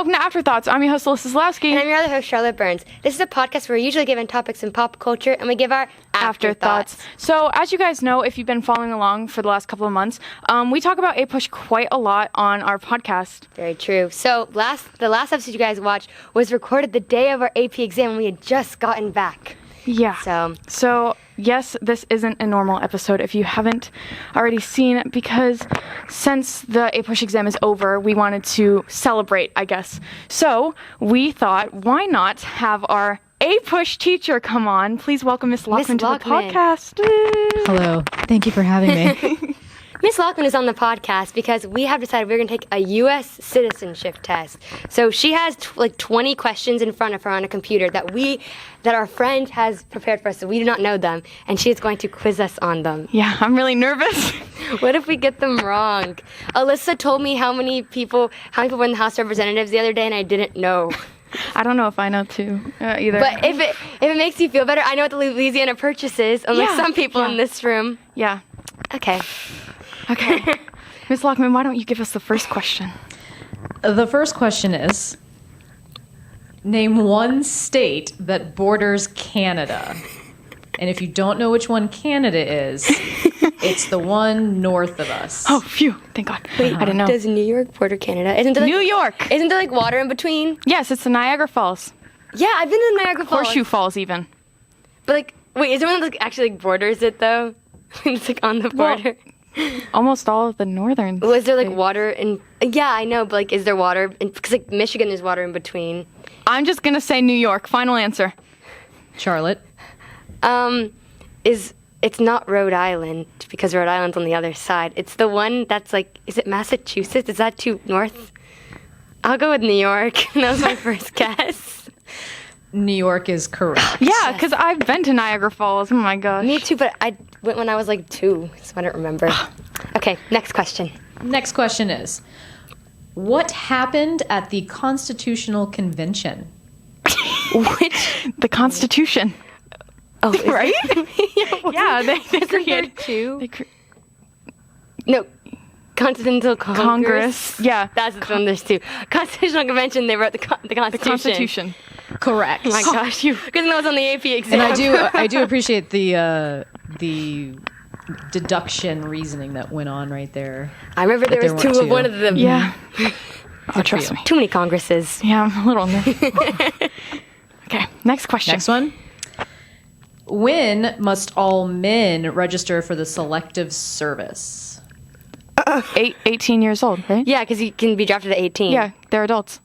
welcome to Afterthoughts. I'm your host, Alyssa Zlowski. And I'm your other host, Charlotte Burns. This is a podcast where we usually give in topics in pop culture, and we give our afterthoughts. So, as you guys know, if you've been following along for the last couple of months, we talk about APUSH quite a lot on our podcast. Very true. So, the last episode you guys watched was recorded the day of our AP exam, and we had just gotten back. Yeah. So yes, this isn't a normal episode if you haven't already seen it, because since the APUSH exam is over, we wanted to celebrate, I guess. So we thought, why not have our APUSH teacher come on? Please welcome Miss Lockman to the podcast. Hello. Thank you for having me. Miss Lockman is on the podcast because we have decided we're going to take a U.S. citizenship test. So she has 20 questions in front of her on a computer that our friend has prepared for us, so we do not know them, and she is going to quiz us on them. Yeah, I'm really nervous. What if we get them wrong? Alyssa told me how many people were in the House of Representatives the other day, and I didn't know. I don't know if I know too either. But if it makes you feel better, I know what the Louisiana Purchase is, unlike some people in this room. Yeah. Okay. Miss Lockman, why don't you give us the first question? The first question is, name one state that borders Canada. And if you don't know which one Canada is, it's the one north of us. Oh, phew. Thank God. Wait, I didn't know. Does New York border Canada? New York. Isn't there water in between? Yes, it's the Niagara Falls. Yeah, I've been to Niagara Falls. Horseshoe Falls, even. But wait, is there one that actually borders it though? It's on the border. Well, almost all of the northern. Was there water in? Yeah, I know, but is there water? Because Michigan, there's water in between. I'm just gonna say New York. Final answer. Charlotte. It's not Rhode Island, because Rhode Island's on the other side. It's the one that's is it Massachusetts? Is that too north? I'll go with New York. That was my first guess. New York is correct. Yeah, because I've been to Niagara Falls. Oh my gosh. Me too, but I went when I was 2, so I don't remember. Okay, next question. Next question is, what happened at the Constitutional Convention? The Constitution. Oh, right? Yeah, they created two. No, Continental Congress. Yeah, that's the one. There's 2. Constitutional Convention. They wrote the Constitution. The Constitution. Correct. Oh my gosh, because that was on the AP exam. And I do appreciate the deduction reasoning that went on right there. I remember there was 2 of one of them. Yeah. Oh, trust me. Too many Congresses. Yeah, I'm a little. Okay, next question. Next one. When must all men register for the Selective Service? 18 years old, right? Yeah, because you can be drafted at 18. Yeah, they're adults.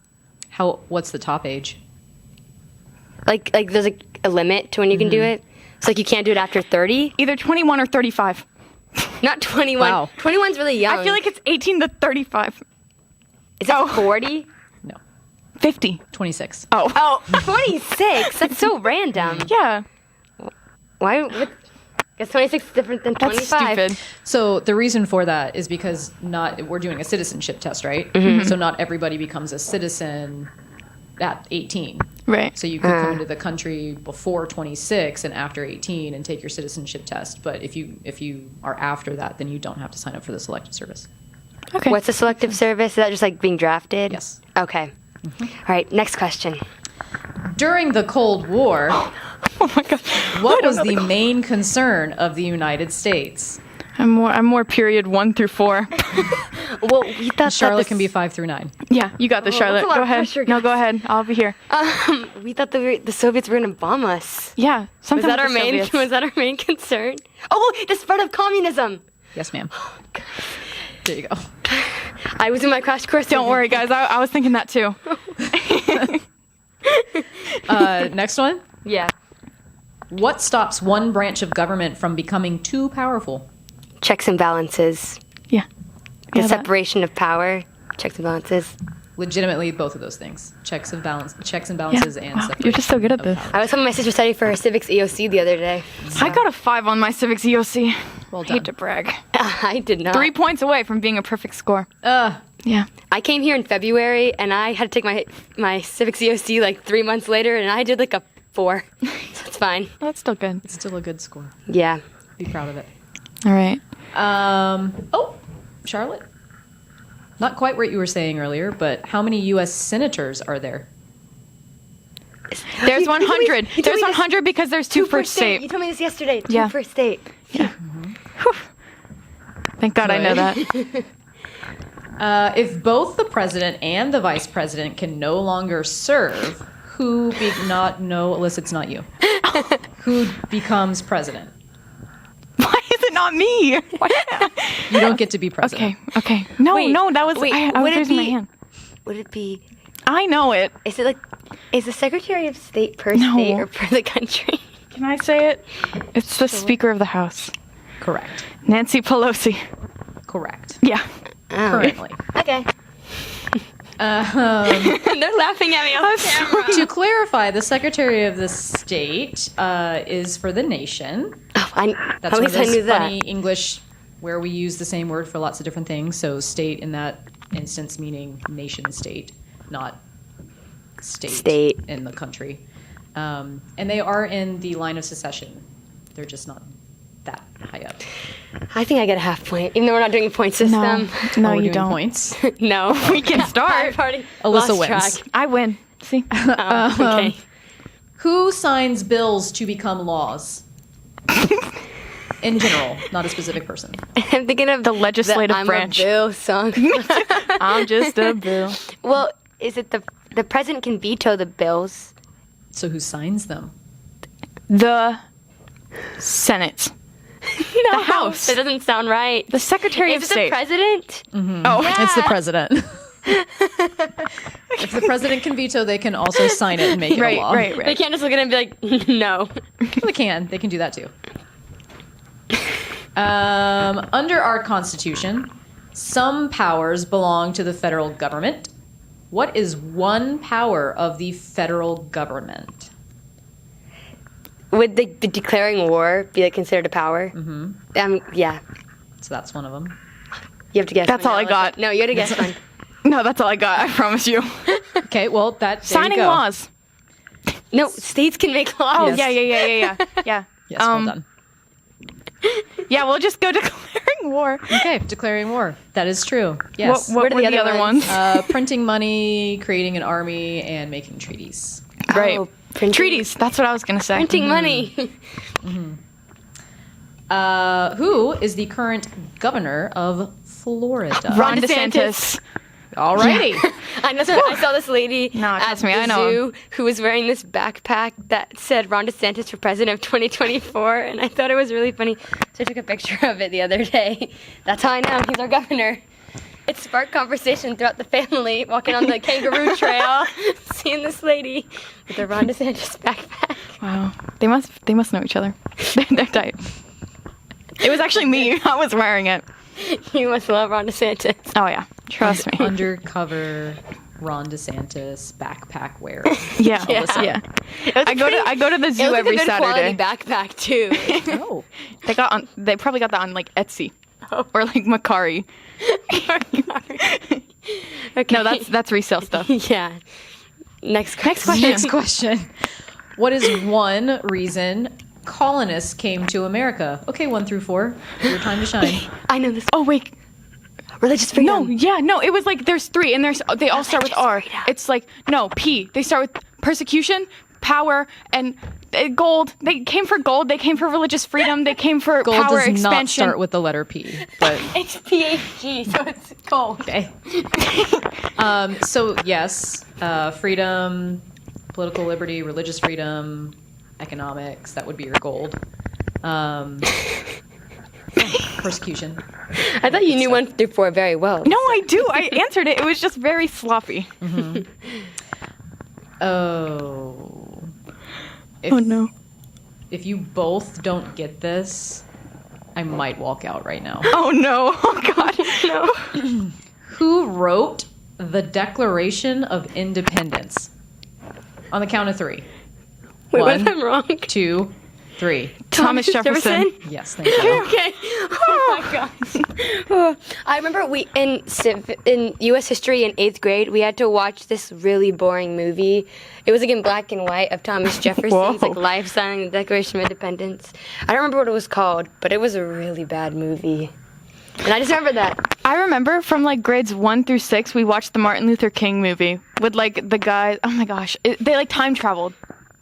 What's the top age? Like there's a limit to when you can do it. So you can't do it after 30? Either 21 or 35. Not 21. Wow. 21's really young. I feel like it's 18 to 35. Is that 40? No. 50. 26. Oh, 46? That's so random. Yeah. Why? Because 26 is different than 25. That's stupid. So the reason for that is because we're doing a citizenship test, right? Mm-hmm. So not everybody becomes a citizen at 18. Right. So you could come into the country before 26 and after 18 and take your citizenship test. But if you are after that, then you don't have to sign up for the Selective Service. Okay. What's the Selective Service? Is that just being drafted? Yes. Okay. Mm-hmm. All right, next question. During the Cold War, Oh my God. what was the main concern of the United States? I'm more period 1 through 4. Well, we thought Charlotte can be 5 through 9. Yeah, you got this, Charlotte. that's a lot Go of ahead. pressure, No, guys. go ahead. I'll be here. We thought the Soviets were going to bomb us. Yeah. Was Something that with the was Soviets. that our main concern? Oh, the spread of communism. Yes, ma'am. There you go. I was in my crash course. Don't worry, guys. I was thinking that too. Next one. Yeah. What stops one branch of government from becoming too powerful? Checks and balances. Yeah. The Yeah, that- separation of power. Checks and balances. Legitimately, both of those things: checks and balances, and Wow, separation. you're just so good at of this. power. I was helping my sister study for her civics EOC the other day. I got a 5 on my civics EOC. Well done. Hate to brag. I did not. 3 points away from being a perfect score. Yeah. I came here in February, and I had to take my civics EOC 3 months later, and I did a 4. So it's fine. Well, that's still good. It's still a good score. Yeah. Be proud of it. All right. Oh, Charlotte. Not quite what you were saying earlier, but how many U.S. senators are there? There's 100. There's 100 because there's two per state. You told me this yesterday. Two Yeah. per state. Yeah. Thank God I know that. If both the president and the vice president can no longer serve, Alyssa, it's not you. Who becomes president? Why is it not me? You don't get to be president. Okay. No, Wait, that was. wait, I would was it raising my be- hand. Would it be? I know it. Is it like? Is the Secretary of State per No. state or per the country? Can I say it? It's the Speaker of the House, Correct. Nancy Pelosi. Correct. Yeah. Currently. Okay. They're laughing at me on camera. To clarify, the Secretary of the State is for the nation. Oh, That's at one of least I those knew that. funny English where we use the same word for lots of different things. So state in that instance meaning nation state, not state in the country. And they are in the line of secession. They're just not that high up. I think I get a half point, even though we're not doing a point system. No, We're you doing don't. Points. No. We can start. I've already Alyssa lost wins. track. I win. See? Oh, okay. Who signs bills to become laws? In general, not a specific person. I'm thinking of The legislative I'm branch. a Bill song. I'm just a bill. Well, is it the president can veto the bills? So who signs them? The Senate. No, The House. That doesn't sound right. The Secretary Is of it State. the president? Oh, Yeah. It's the president. If the president can veto, they can also sign it and make it a law. right. They can't just look at it and be like, no. They can. They can do that too. Under our Constitution, some powers belong to the federal government. What is one power of the federal government? Would the declaring war be like considered a power? Mm-hmm. Yeah. So that's one of them. You have to guess. That's one all now, I got. Alyssa. No, you have to guess one. No, that's all I got. I promise you. Okay, well, there Signing you go. laws. No, states can make laws. Oh, Yes. yeah. Yes, well done. Yeah, we'll just go declaring war. Okay, declaring war. That is true. Yes. What were the other ones? Printing money, creating an army, and making treaties. Right. Oh, printing- Treaties. That's what I was going to say. Printing money. Who is the current governor of Florida? Ron DeSantis. Alrighty. I saw this lady No, at trust me, the I know zoo who was wearing this backpack that said Ron DeSantis for president of 2024, and I thought it was really funny. So I took a picture of it the other day. That's how I know he's our governor. It sparked conversation throughout the family, walking on the kangaroo trail, seeing this lady with the Ron DeSantis backpack. Wow. They must know each other. They're tight. It was actually me. I was wearing it. You must love Ron DeSantis. Oh, yeah. Trust me. Undercover Ron DeSantis backpack wearer. Yeah. Alyssa. Yeah. It was I go to the it zoo was like every a good Saturday. quality backpack too. Oh. They probably got that on like Etsy or like Macari. Okay. No, that's resale stuff. Yeah. Next question. Next question. What is one reason colonists came to America? Okay, 1 through 4. Your time to shine. I know this. Oh wait. Religious No, freedom. yeah, no. It was like there's 3, and they all start with R. freedom. It's like no P. They start with persecution, power, and gold. They came for gold. They came for religious freedom. They came for Gold power does expansion. not start with the letter P, but It's PhD, so it's gold. okay. So yes, freedom, political liberty, religious freedom, economics. That would be your gold. Persecution. I thought you knew 1 through 4 very well. No, I do. I answered it. It was just very sloppy. Oh. Oh no. If you both don't get this, I might walk out right now. Oh no. Oh god. No. Who wrote the Declaration of Independence? On the count of 3. Wait, what 1, if I'm wrong? 2, 3. Thomas Jefferson. Yes, thank you. Okay. Oh my gosh. I remember we in U.S. history in 8th grade we had to watch this really boring movie. It was like in black and white of Thomas Jefferson's like Whoa. life signing the Declaration of Independence. I don't remember what it was called, but it was a really bad movie. And I just remember that. I remember from like grades 1 through 6, we watched the Martin Luther King movie with like the guy. Oh my gosh, they like time traveled.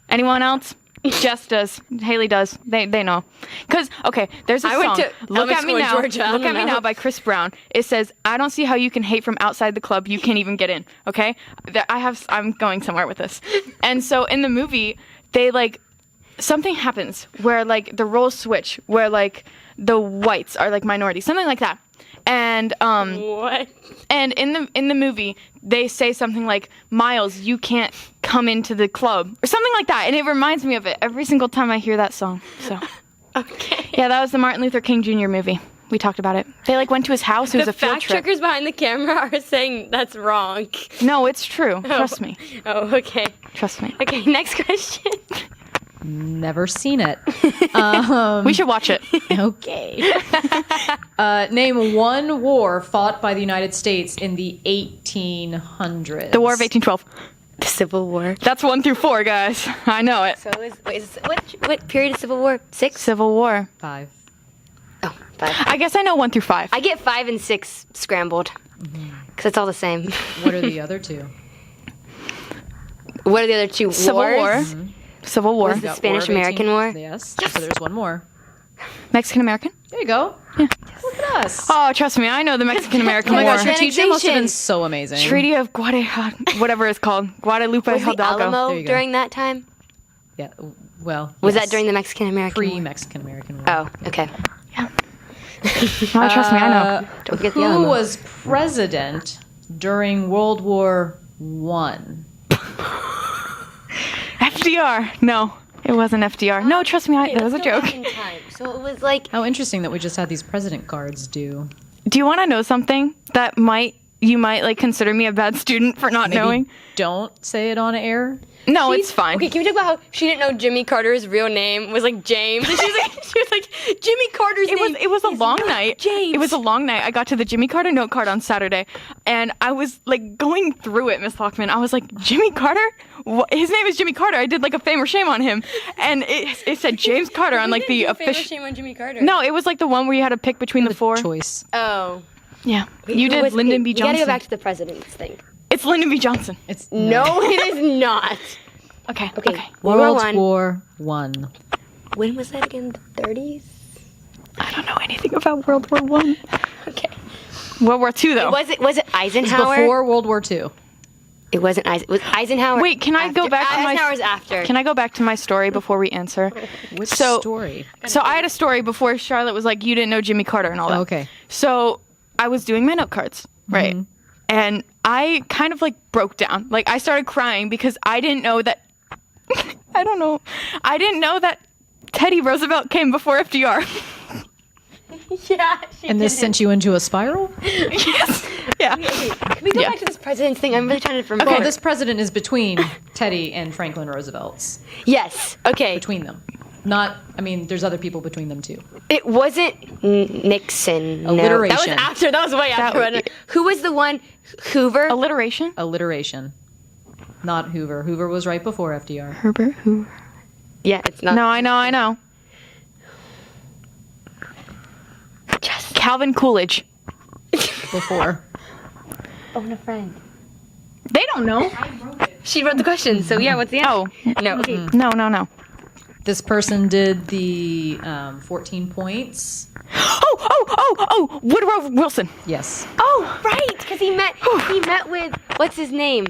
Anyone else? Jess does. Haley does. They know. Because, okay, there's a song. went to Look at elementary Me school in Now. Georgia. I Look don't at Me know. Now by Chris Brown. It says, I don't see how you can hate from outside the club. You can't even get in. Okay? I'm going somewhere with this. And so in the movie, they like, something happens where like the roles switch, where like the whites are like minorities, something like that. And What? and in the movie, they say something like, Miles, you can't come into the club, or something like that. And it reminds me of it every single time I hear that song. So, Okay. yeah, that was the Martin Luther King Jr. movie. We talked about it. They like went to his house. It was The a field fact trip. checkers behind the camera are saying that's wrong. No, it's true. Trust me. Oh, okay. Trust me. Okay, next question. Never seen it. We should watch it. Okay. Name one war fought by the United States in the 1800s. The War of 1812. The Civil War. That's 1 through 4, guys. I know it. So what period of Civil War? 6? Civil War. 5. Oh, 5. I guess I know 1 through 5. I get 5 and 6 scrambled. Because it's all the same. What are the other two? What are the other two Civil wars? War. Civil War. Was the Got Spanish-American War War? of 18 Yes. So there's one more. Mexican American. There you go. Yeah. Look at us. Oh, trust me, I know the Mexican American Oh my War. gosh, your teacher must have been Annexation. so amazing. Treaty of whatever it's called, Guadalupe Was the Hidalgo. There Alamo you go. during that time? Yeah. Well. Was yes. that during the Mexican-American War? Pre-Mexican American War? Oh, okay. Oh, trust me, I know. Don't forget the Who Alamo. was president during World War One? FDR. No, it wasn't FDR. No, trust me, that was a joke. So it was like How interesting that we just had these president cards due. Do you want to know something that you might like consider me a bad student for not Maybe knowing? don't say it on air. No, it's fine. Okay, can we talk about how she didn't know Jimmy Carter's real name was like James? And she was like Jimmy Carter's name. It was a is long not night. James. It was a long night. I got to the Jimmy Carter note card on Saturday, and I was like going through it, Miss Lockman. I was like, Jimmy Carter? His name is Jimmy Carter. I did like a fame or shame on him, and it said James Carter on like the official. Shame on Jimmy Carter. No, it was like the one where you had to pick between the 4. Choice. Oh. Yeah, Wait, you who did was- Lyndon B. You Johnson. gotta go back to the president's thing. It's Lyndon B. Johnson. It's No, it is not. Okay. Okay. Okay. World World War One. War One. When was that again? The 30s? I don't know anything about World War One. Okay. World War Two though. Was it It's Eisenhower? before World War Two. It wasn't Eisenhower. Was Eisenhower? Wait, can I go after? back to my- Eisenhower's after. Can I go back to my story before we answer? Which So- story? So I had a story before Charlotte was like, you didn't know Jimmy Carter and all that. Okay. So I was doing my note cards, right? And I kind of like broke down. Like I started crying because I didn't know that, I don't know. I didn't know that Teddy Roosevelt came before FDR. Yeah. And this sent you into a spiral? Yes. Yeah. Can we go Yeah. back to this president's thing? I'm really trying to remember. Well, this president is between Teddy and Franklin Roosevelt's. Yes. Okay. Between them. Not, I mean, there's other people between them too. It wasn't Nixon. No. That was Alliteration. after. That was way after. was- Who was the one? Hoover. Alliteration. Alliteration. Not Hoover. Hoover was right before FDR. Herbert Hoover. Yeah, it's not. No, I know. Just Calvin Coolidge. Before. own a friend. They don't know. She wrote the question, so yeah. What's the answer? Oh. No. Okay. No. This person did the 14 points. Oh, Woodrow Wilson. Yes. Oh, right, because he met with what's his name?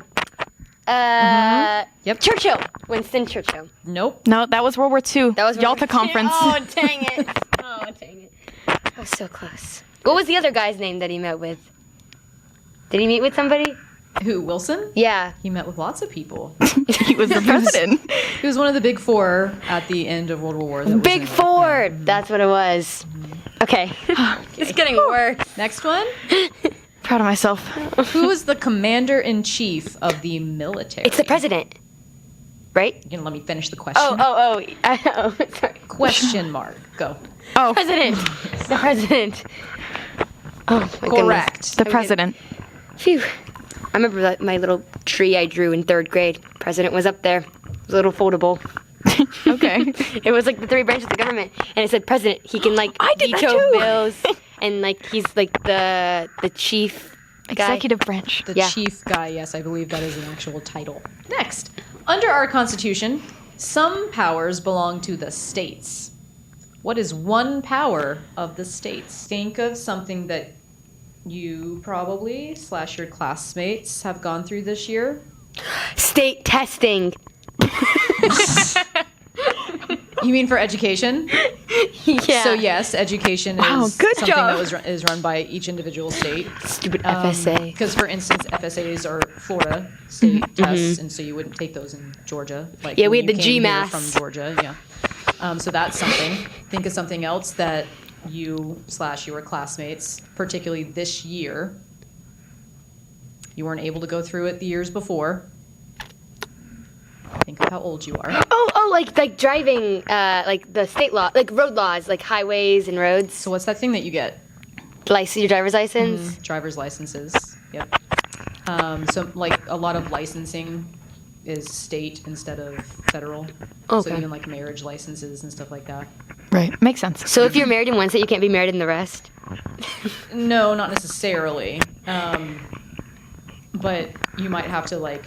Yep. Churchill. Winston Churchill. Nope. No, that was World War II. That was Yalta Conference. Oh, dang it. Oh, dang it. That was so close. What was the other guy's name that he met with? Did he meet with somebody? Who, Wilson? Yeah. He met with lots of people. He was the president. He was one of the big 4 at the end of World War War. that was Big in- Four. That's what it was. Okay. It's getting worse. Next one. Proud of myself. Who is the commander-in-chief of the military? It's the president, right? You can let me finish the question. Oh, sorry. Question mark. Go. Oh, President. The president. Oh, my Correct. the president. goodness. Phew. I remember that my little tree I drew in 3rd grade. President was up there. It was a little foldable. Okay. It was like the 3 branches of the government, and it said president. He can like I did that veto too. bills, and like he's like the chief guy. Executive branch. The Yeah. chief guy, yes, I believe that is an actual title. Next, under our Constitution, some powers belong to the states. What is one power of the states? Think of something that you probably / your classmates have gone through this year. State testing. You mean for education? Yeah. So yes, education Wow, is good something job. that is run by each individual state. Stupid FSA. Because, for instance, FSAs are Florida state tests, and so you wouldn't take those in Georgia. Like Yeah, we when had you the came here GMAS. from Georgia. Yeah. So that's something. Think of something else that you / your classmates, particularly this year, you weren't able to go through it the years before. Think of how old you are. Oh, like driving, like the state law, like road laws, like highways and roads. So what's that thing that you get? Your driver's license. Driver's licenses. Yep. So like a lot of licensing is state instead of federal. So Okay. even like marriage licenses and stuff like that. Right. Makes sense. So if you're married in one state, you can't be married in the rest. No, not necessarily. But you might have to like,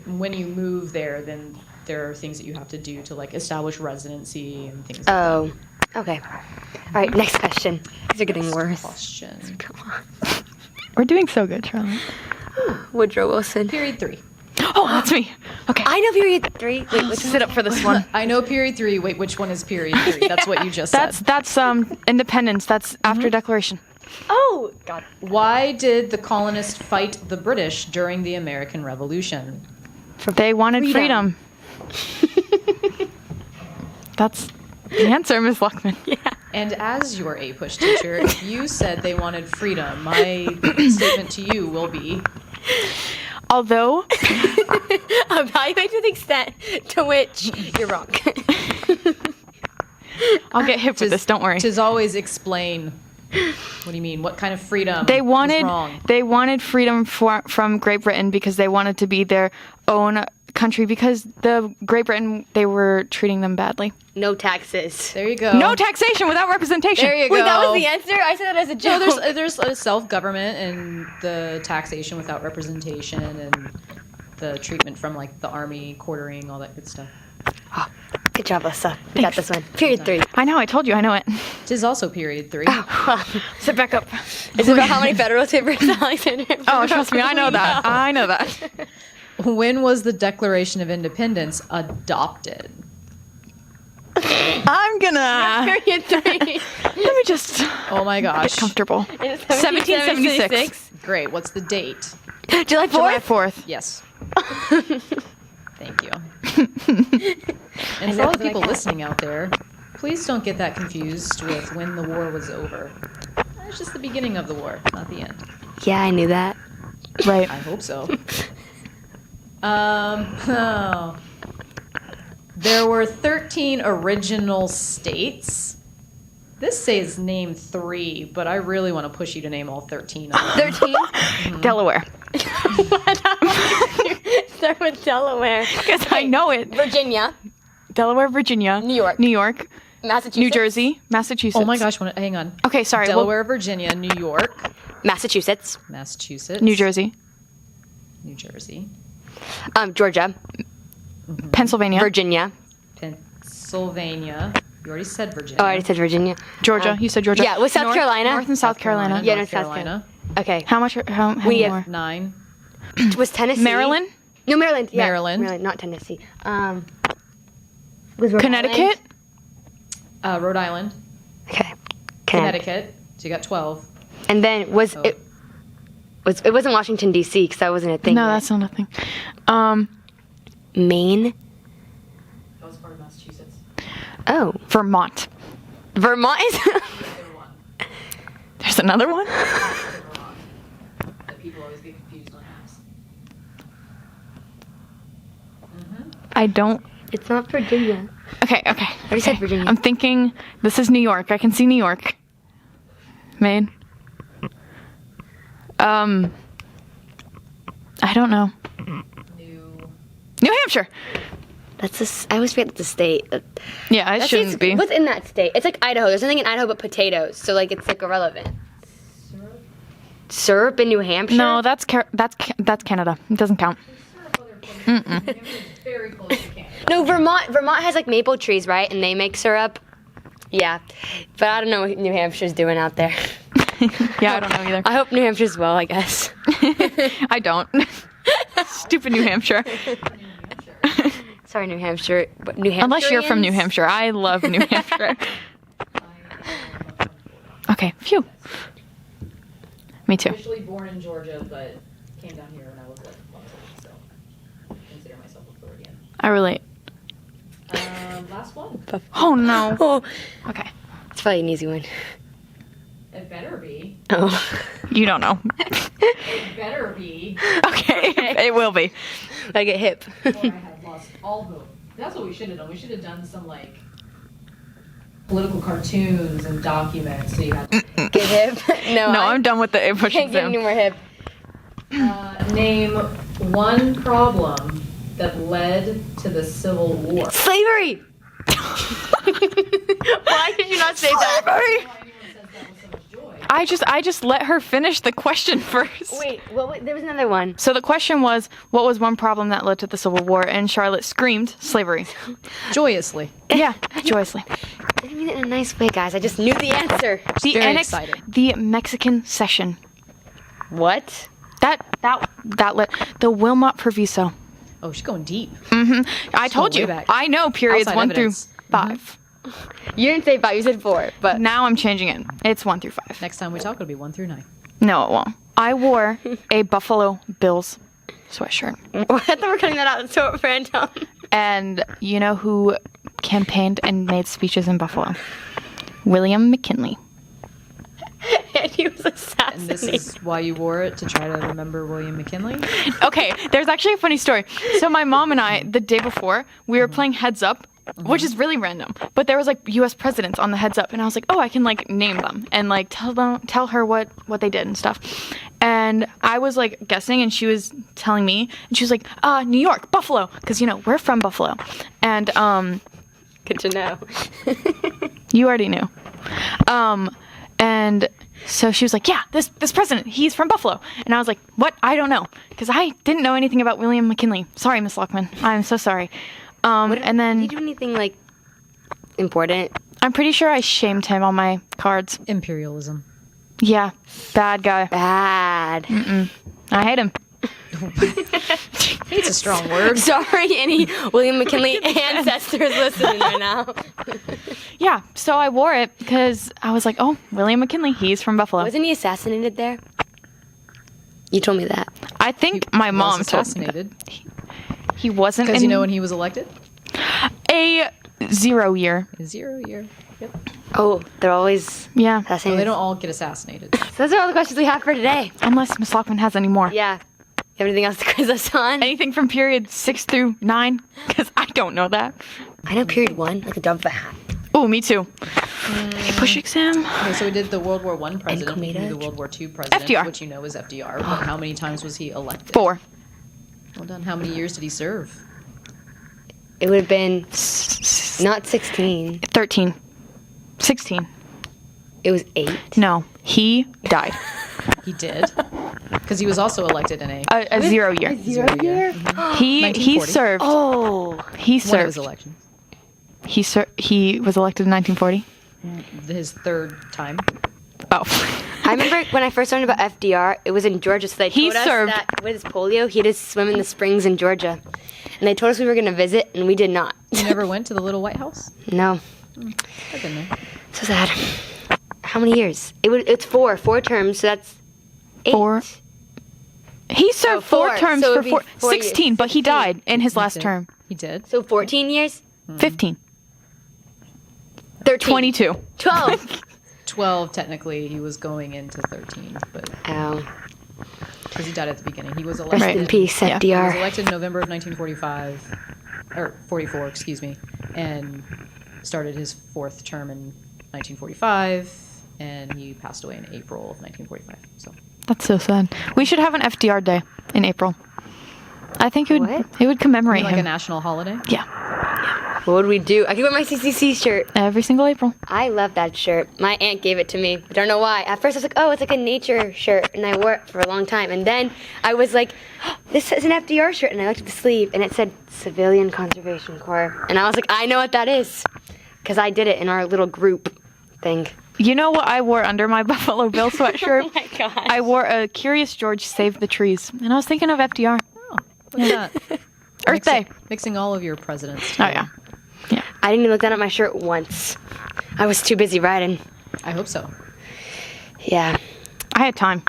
when you move there, then there are things that you have to do to like establish residency and things like that. Oh, okay. All right, next question. These are getting worse. Question. We're doing so good, Charlotte. Woodrow Wilson. Period 3. Oh, that's me. Okay. I know period 3. Wait, Let's sit up for this one. I know period 3. Wait, which one is period 3? That's what you just said. That's independence. That's after declaration. Oh, God. Why did the colonists fight the British during the American Revolution? They wanted freedom. That's the answer, Miss Luckman. Yeah. And as your APUSH teacher, if you said they wanted freedom, my statement to you will be, Although Evaluate to the extent to which you're wrong. I'll get hip with this, don't worry. tis always explain. What do you mean? What kind of freedom They is wrong? wanted freedom from Great Britain because they wanted to be their own country because the Great Britain, they were treating them badly. No taxes. There you go. No taxation without representation. There you go. Wait, that was the answer? I said that as a joke. No, there's a self-government and the taxation without representation and the treatment from like the army, quartering, all that good stuff. Good job, Alyssa. We got this one. Period 3. I know, I told you, I know it. Tis also period 3. Sit back up. Is it about how many federal papers Alexander? Oh, trust me, I know that. I know that. When was the Declaration of Independence adopted? I'm gonna Period 3. let me just Oh my gosh. get comfortable. 1776. Great. What's the date? July 4th? July 4th. Yes. Thank you. And for all the people listening out there, please don't get that confused with when the war was over. It's just the beginning of the war, not the end. Yeah, I knew that. Right. I hope so. Oh. There were 13 original states. This says name 3, but I really want to push you to name all 13 of them. 13? Delaware. Start with Delaware. Because I know it. Virginia. Delaware, Virginia. New York. New York. Massachusetts. New Jersey. Massachusetts. Oh my gosh, hang on. Okay, sorry. Delaware, Virginia, New York, Massachusetts. Massachusetts, New Jersey. New Jersey, Georgia. Pennsylvania. Virginia. Pennsylvania. You already said Virginia. Oh, I already said Virginia. Georgia. You said Georgia. Yeah, with South Carolina. North and South Carolina. Yeah, North North South Carolina. Okay. How much? How We many have- more? 9. Was Tennessee? Maryland. No, Maryland. Yeah. Maryland. Not Tennessee. Was Rhode Connecticut. Rhode Island, Island? Okay. Connecticut. So you got 12. And then it wasn't Washington D.C. because that wasn't a thing. No, yet. that's not a thing. Maine. That was part of Massachusetts. Oh, Vermont. Vermont is. There's another one. That people always get confused on apps. I don't. It's not Virginia. Okay. already said Virginia. I'm thinking this is New York. I can see New York. Maine. I don't know. New Hampshire. I always forget that's a state. Yeah, it That shouldn't state's- be. What's in that state? It's like Idaho. There's nothing in Idaho but potatoes. So like it's like irrelevant. Syrup in New Hampshire? No, that's Canada. It doesn't count. Very close to Canada. No, Vermont has like maple trees, right? And they make syrup. Yeah. But I don't know what New Hampshire's doing out there. Yeah, I don't know either. I hope New Hampshire's well, I guess. I don't. Stupid New Hampshire. Sorry, New Hampshire. But New Hampshire. Unless you're from New Hampshire. I love New Hampshire. Okay, phew. Me too. Officially born in Georgia, but came down here when I was like 1, so consider myself a Floridian. I relate. Last one. Oh no. Oh, Okay. it's probably an easy one. It better be. Oh. You don't know. It better be. Okay. It will be. I get hip. Or I had lost all hope. That's what we should have done. We should have done some like political cartoons and documents. So you had to Get hip? No, No, I'm done with the APUSH can't get any exam. more hip. name one problem that led to the Civil War. Slavery! Why did you not say that? Why anyone says that with so much joy? I just let her finish the question first. Wait, there was another one. So the question was, what was one problem that led to the Civil War? And Charlotte screamed, slavery. Joyously. Yeah, joyously. I didn't mean it in a nice way, guys. I just knew the answer. Very excited. The Mexican cession. What? That led the Wilmot Proviso. Oh, she's going deep. I told way you. back. I know periods Outside 1 evidence. through 5. You didn't say 5, you said 4, but Now I'm changing it. It's 1 through 5. Next time we talk, it'll be 1 through 9. No, it won't. I wore a Buffalo Bills sweatshirt. I thought we were cutting that out. It's so random. And you know who campaigned and made speeches in Buffalo? William McKinley. And he was And assassinated. this is why you wore it, to try to remember William McKinley? Okay, there's actually a funny story. So my mom and I, the day before, we were playing Heads Up, which is really random. But there was like U.S. presidents on the Heads Up, and I was like, oh, I can like name them and like tell her what they did and stuff. And I was like guessing, and she was telling me, and she was like, New York, Buffalo, because you know we're from Buffalo, and Good to know. you already knew. And so she was like, yeah, this president, he's from Buffalo. And I was like, what? I don't know. Because I didn't know anything about William McKinley. Sorry, Miss Lockman. I'm so sorry. And then Did you do anything like important? I'm pretty sure I shamed him on my cards. Imperialism. Yeah, bad guy. Bad. I hate him. It's a strong word. Sorry, any William McKinley ancestors listening right now. Yeah, so I wore it because I was like, oh, William McKinley, he's from Buffalo. Wasn't he assassinated there? You told me that. I think my mom was told me that. assassinated. He wasn't Because in you know when he was elected? a 0 year. A 0 year. Yep. Oh, they're always Yeah, No, assassinated. they don't all get assassinated. So those are all the questions we have for today. unless Miss Lockman has any more. Yeah. You have anything else to quiz us on? Anything from period 6 through 9? Because I don't know that. I know period 1, like a drop of a hat. Oh, me too. Push exam. Okay, so we did the World War I president, we Comida. did the World War II president, FDR. which you know is FDR. But how many times was he elected? 4. Well done. How many years did he serve? It would have been not 16. 13. 16. It was 8. No, he died. He did. Because he was also elected in A 0 year. 0 year? He 1940. served. Oh. He one of served. his elections. He was elected in 1940. His third time. Oh. I remember when I first learned about FDR, it was in Georgia, so they He told us served- that with his polio, he had to swim in the springs in Georgia. And they told us we were going to visit, and we did not. You never went to the Little White House? No. I've been there. So sad. How many years? It's 4 terms, so that's 8. 4. He served 4 4, terms so for it'd be 4. 4 years. 16, but he 16. died in his last did. term. He did. So 14 years? 15. 13. 22. 12. 12, technically. He was going into 13, but Oh. because he died at the beginning. He was Rest elected. in peace, Yeah. He was FDR. elected in November of 1945, or 44, excuse me, and started his 4th term in 1945, and he passed away in April of 1945. So That's so sad. We should have an FDR day in April. I think it would What? commemorate like him. a national holiday. Yeah. What would we do? I could wear my CCC shirt. Every single April. I love that shirt. My aunt gave it to me. I don't know why. At first I was like, oh, it's like a nature shirt, and I wore it for a long time. And then I was like, oh, this is an FDR shirt, and I looked at the sleeve, and it said Civilian Conservation Corps. And I was like, I know what that is, because I did it in our little group thing. You know what I wore under my Buffalo Bill sweatshirt? Oh my gosh. I wore a Curious George Save the Trees. And I was thinking of FDR. Oh, look at that. Earth Day. Mixing all of your presidents. Oh, together. yeah. I didn't even look down at my shirt once. I was too busy writing. I hope so. Yeah. I had time.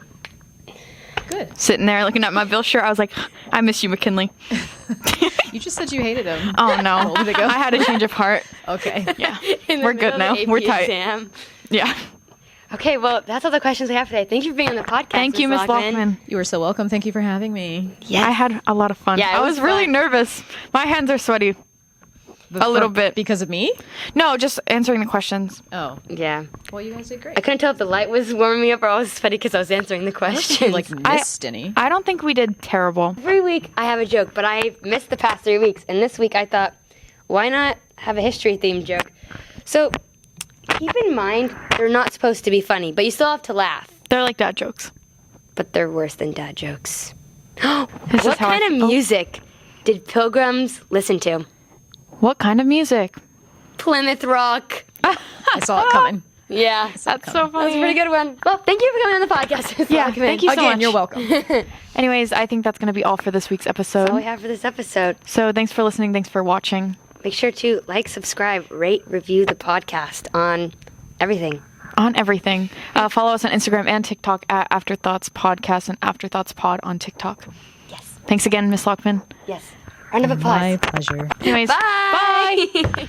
Good. Sitting there looking at my Bill shirt, I was like, I miss you, McKinley. You just said you hated him. Oh, no. Told me to go. I had a change of heart. Okay. Yeah. In the We're middle good of now. the AP We're tight. exam. Yeah. Okay, well, that's all the questions we have today. Thank you for being on the podcast. Thank you, Miss Lockman. You were so welcome. Thank you for having me. I had a lot of fun. Yeah, it I was was really fun. nervous. My hands are sweaty. A little bit. Because of me? No, just answering the questions. Oh. Yeah. Well, you guys did great. I couldn't tell if the light was warming me up or I was sweaty because I was answering the You questions. like missed any. I don't think we did terrible. Every week I have a joke, but I missed the past 3 weeks. And this week I thought, why not have a history-themed joke? So keep in mind, they're not supposed to be funny, but you still have to laugh. They're like dad jokes. But they're worse than dad jokes. This is What how I kind of feel. music did pilgrims listen to? What kind of music? Plymouth Rock. I saw it coming. Yeah. That's so That was a funny. pretty good one. Well, thank you for coming on the podcast. Ms. Yeah, Lockman. thank you so Again, much. you're welcome. Anyways, I think that's going to be all for this week's episode. That's all we have for this episode. So thanks for listening. Thanks for watching. Make sure to like, subscribe, rate, review the podcast on everything. On everything. Follow us on Instagram and TikTok at Afterthoughts Podcast and Afterthoughts Pod on TikTok. Yes. Thanix again, Miss Lockman. Yes. Round of applause. My pleasure. Anyways, Bye. bye.